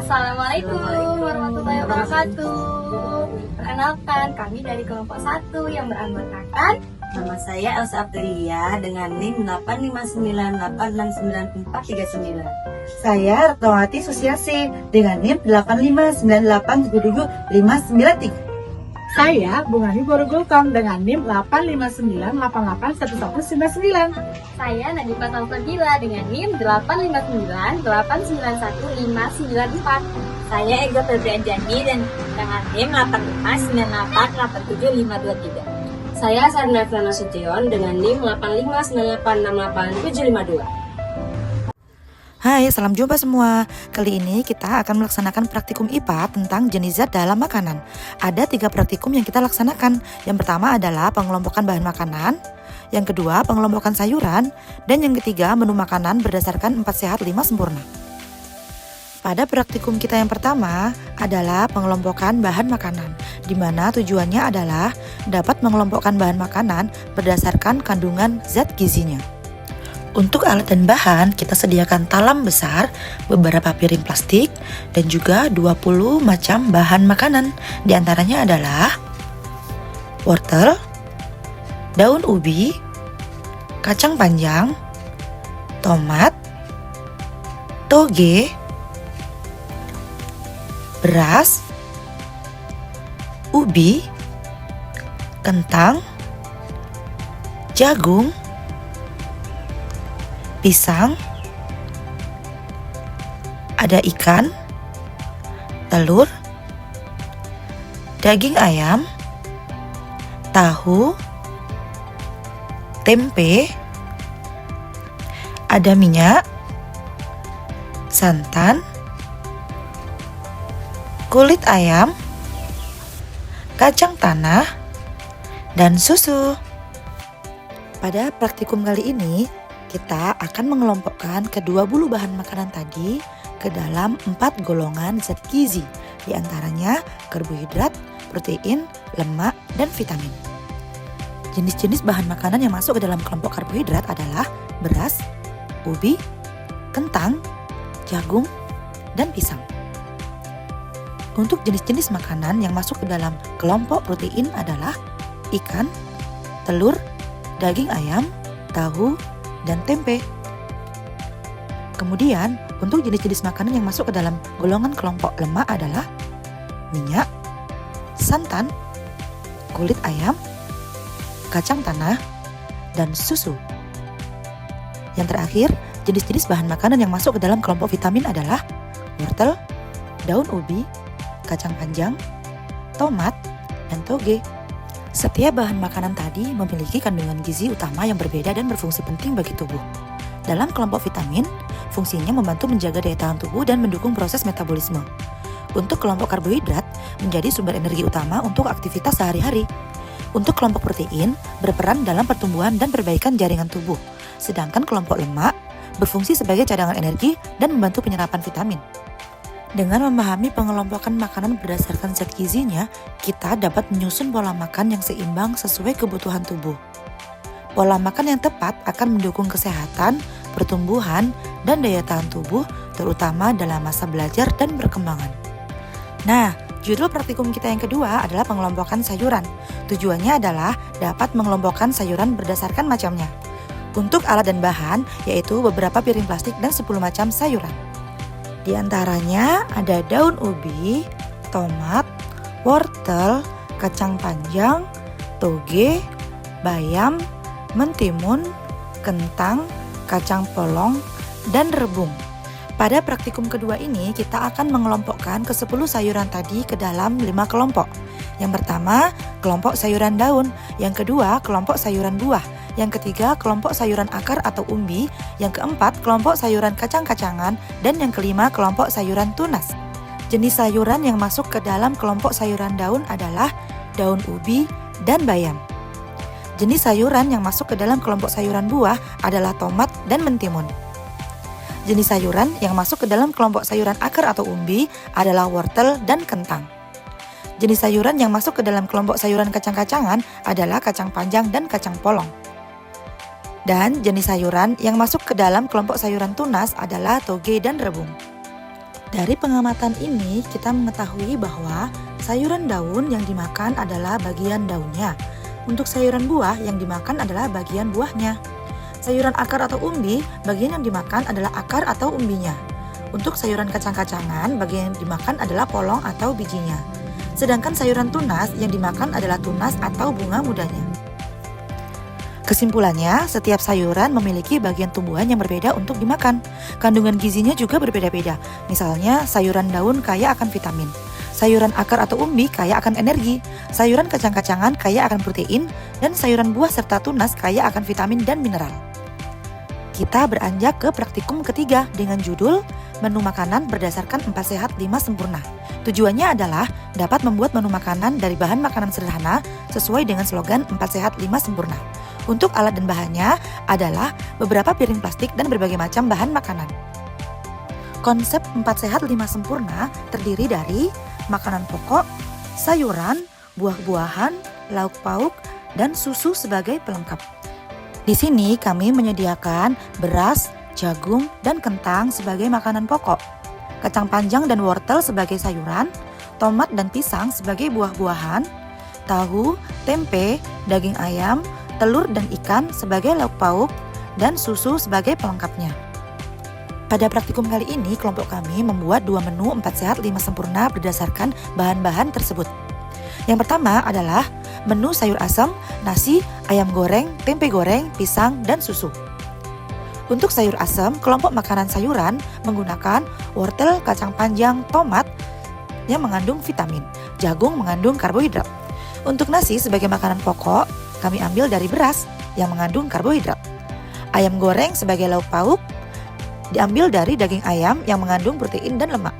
Assalamualaikum warahmatullahi wabarakatuh. Perkenalkan, kami dari kelompok 1 yang beranggotakan. Nama saya Elsa Aprilia dengan NIM 859869439. Saya Retnowati Susiasi dengan NIM 859877593. Saya Bungani Borogulkom dengan NIM 859881199. Saya Nadifa Taufadila dengan NIM 85989915594. Saya Ega Febrian Jani dan dengan NIM 859888752. Saya Sarna Frana Sution dengan NIM 859868752. Hai, salam jumpa semua. Kali ini kita akan melaksanakan praktikum IPA tentang jenis zat dalam makanan. Ada 3 praktikum yang kita laksanakan. Yang pertama adalah pengelompokan bahan makanan, yang kedua pengelompokan sayuran, dan yang ketiga menu makanan berdasarkan 4 sehat 5 sempurna. Pada praktikum kita yang pertama adalah pengelompokan bahan makanan, di mana tujuannya adalah dapat mengelompokkan bahan makanan berdasarkan kandungan zat gizinya. Untuk alat dan bahan, kita sediakan talam besar, beberapa piring plastik, dan juga 20 macam bahan makanan. Di antaranya adalah wortel, daun ubi, kacang panjang, tomat, toge, beras, ubi, kentang, jagung, pisang, ada ikan, telur, daging ayam, tahu, tempe, ada minyak, santan, kulit ayam, kacang tanah, dan susu. Pada praktikum kali ini, kita akan mengelompokkan kedua bulu bahan makanan tadi ke dalam 4 golongan zat gizi, di antaranya karbohidrat, protein, lemak, dan vitamin. Jenis-jenis bahan makanan yang masuk ke dalam kelompok karbohidrat adalah beras, ubi, kentang, jagung, dan pisang. Untuk jenis-jenis makanan yang masuk ke dalam kelompok protein adalah ikan, telur, daging ayam, tahu, dan tempe. Kemudian, untuk jenis-jenis makanan yang masuk ke dalam golongan kelompok lemak adalah minyak, santan, kulit ayam, kacang tanah, dan susu. Yang terakhir, jenis-jenis bahan makanan yang masuk ke dalam kelompok vitamin adalah wortel, daun ubi, kacang panjang, tomat, dan toge. Setiap bahan makanan tadi memiliki kandungan gizi utama yang berbeda dan berfungsi penting bagi tubuh. Dalam kelompok vitamin, fungsinya membantu menjaga daya tahan tubuh dan mendukung proses metabolisme. Untuk kelompok karbohidrat, menjadi sumber energi utama untuk aktivitas sehari-hari. Untuk kelompok protein, berperan dalam pertumbuhan dan perbaikan jaringan tubuh. Sedangkan kelompok lemak, berfungsi sebagai cadangan energi dan membantu penyerapan vitamin. Dengan memahami pengelompokan makanan berdasarkan zat gizinya, kita dapat menyusun pola makan yang seimbang sesuai kebutuhan tubuh. Pola makan yang tepat akan mendukung kesehatan, pertumbuhan, dan daya tahan tubuh, terutama dalam masa belajar dan perkembangan. Nah, judul praktikum kita yang kedua adalah pengelompokan sayuran. Tujuannya adalah dapat mengelompokkan sayuran berdasarkan macamnya. Untuk alat dan bahan, yaitu beberapa piring plastik dan 10 macam sayuran. Di antaranya ada daun ubi, tomat, wortel, kacang panjang, toge, bayam, mentimun, kentang, kacang polong, dan rebung. Pada praktikum kedua ini, kita akan mengelompokkan ke-10 sayuran tadi ke dalam 5 kelompok. Yang pertama, kelompok sayuran daun. Yang kedua, kelompok sayuran buah. Yang ketiga, kelompok sayuran akar atau umbi. Yang keempat, kelompok sayuran kacang-kacangan. Dan yang kelima, kelompok sayuran tunas. Jenis sayuran yang masuk ke dalam kelompok sayuran daun adalah daun ubi dan bayam. Jenis sayuran yang masuk ke dalam kelompok sayuran buah adalah tomat dan mentimun. Jenis sayuran yang masuk ke dalam kelompok sayuran akar atau umbi adalah wortel dan kentang. Jenis sayuran yang masuk ke dalam kelompok sayuran kacang-kacangan adalah kacang panjang dan kacang polong. Dan jenis sayuran yang masuk ke dalam kelompok sayuran tunas adalah toge dan rebung. Dari pengamatan ini, kita mengetahui bahwa sayuran daun yang dimakan adalah bagian daunnya. Untuk sayuran buah yang dimakan adalah bagian buahnya. Sayuran akar atau umbi, bagian yang dimakan adalah akar atau umbinya. Untuk sayuran kacang-kacangan, bagian yang dimakan adalah polong atau bijinya. Sedangkan sayuran tunas yang dimakan adalah tunas atau bunga mudanya. Kesimpulannya, setiap sayuran memiliki bagian tumbuhan yang berbeda untuk dimakan. Kandungan gizinya juga berbeda-beda. Misalnya, sayuran daun kaya akan vitamin. Sayuran akar atau umbi kaya akan energi. Sayuran kacang-kacangan kaya akan protein. Dan sayuran buah serta tunas kaya akan vitamin dan mineral. Kita beranjak ke praktikum ketiga dengan judul Menu Makanan Berdasarkan 4 Sehat 5 Sempurna. Tujuannya adalah dapat membuat menu makanan dari bahan makanan sederhana sesuai dengan slogan 4 Sehat 5 Sempurna. Untuk alat dan bahannya adalah beberapa piring plastik dan berbagai macam bahan makanan. Konsep 4 Sehat 5 Sempurna terdiri dari makanan pokok, sayuran, buah-buahan, lauk pauk, dan susu sebagai pelengkap. Di sini kami menyediakan beras, jagung, dan kentang sebagai makanan pokok, kacang panjang dan wortel sebagai sayuran, tomat dan pisang sebagai buah-buahan, tahu, tempe, daging ayam, telur dan ikan sebagai lauk pauk, dan susu sebagai pelengkapnya. Pada praktikum kali ini, kelompok kami membuat 2 menu 4 Sehat 5 Sempurna berdasarkan bahan-bahan tersebut. Yang pertama adalah menu sayur asam, nasi, ayam goreng, tempe goreng, pisang, dan susu. Untuk sayur asam, kelompok makanan sayuran menggunakan wortel, kacang panjang, tomat yang mengandung vitamin, jagung mengandung karbohidrat. Untuk nasi sebagai makanan pokok, kami ambil dari beras yang mengandung karbohidrat. Ayam goreng sebagai lauk pauk diambil dari daging ayam yang mengandung protein dan lemak.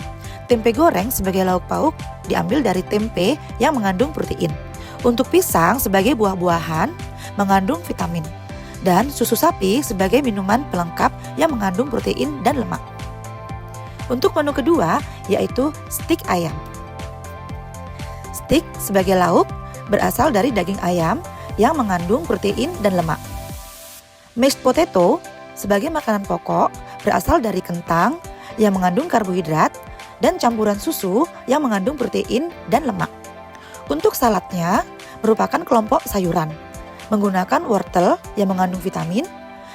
Tempe goreng sebagai lauk pauk diambil dari tempe yang mengandung protein. Untuk pisang sebagai buah-buahan mengandung vitamin. Dan susu sapi sebagai minuman pelengkap yang mengandung protein dan lemak. Untuk menu kedua yaitu stik ayam. Stik sebagai lauk berasal dari daging ayam yang mengandung protein dan lemak. Mashed potato sebagai makanan pokok berasal dari kentang yang mengandung karbohidrat dan campuran susu yang mengandung protein dan lemak. Untuk saladnya merupakan kelompok sayuran, menggunakan wortel yang mengandung vitamin,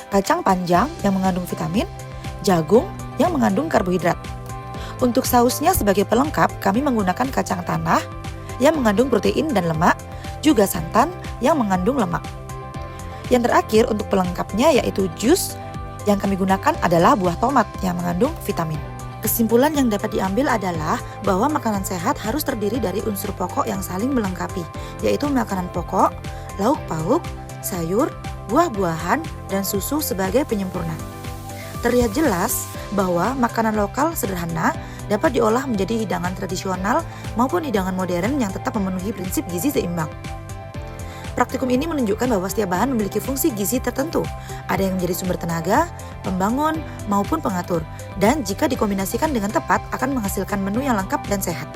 kacang panjang yang mengandung vitamin, jagung yang mengandung karbohidrat. Untuk sausnya sebagai pelengkap kami menggunakan kacang tanah yang mengandung protein dan lemak, juga santan yang mengandung lemak. Yang terakhir untuk pelengkapnya yaitu jus yang kami gunakan adalah buah tomat yang mengandung vitamin. Kesimpulan yang dapat diambil adalah bahwa makanan sehat harus terdiri dari unsur pokok yang saling melengkapi, yaitu makanan pokok, lauk pauk, sayur, buah-buahan, dan susu sebagai penyempurna. Terlihat jelas bahwa makanan lokal sederhana dapat diolah menjadi hidangan tradisional maupun hidangan modern yang tetap memenuhi prinsip gizi seimbang. Praktikum ini menunjukkan bahwa setiap bahan memiliki fungsi gizi tertentu. Ada yang menjadi sumber tenaga, pembangun, maupun pengatur. Dan jika dikombinasikan dengan tepat akan menghasilkan menu yang lengkap dan sehat.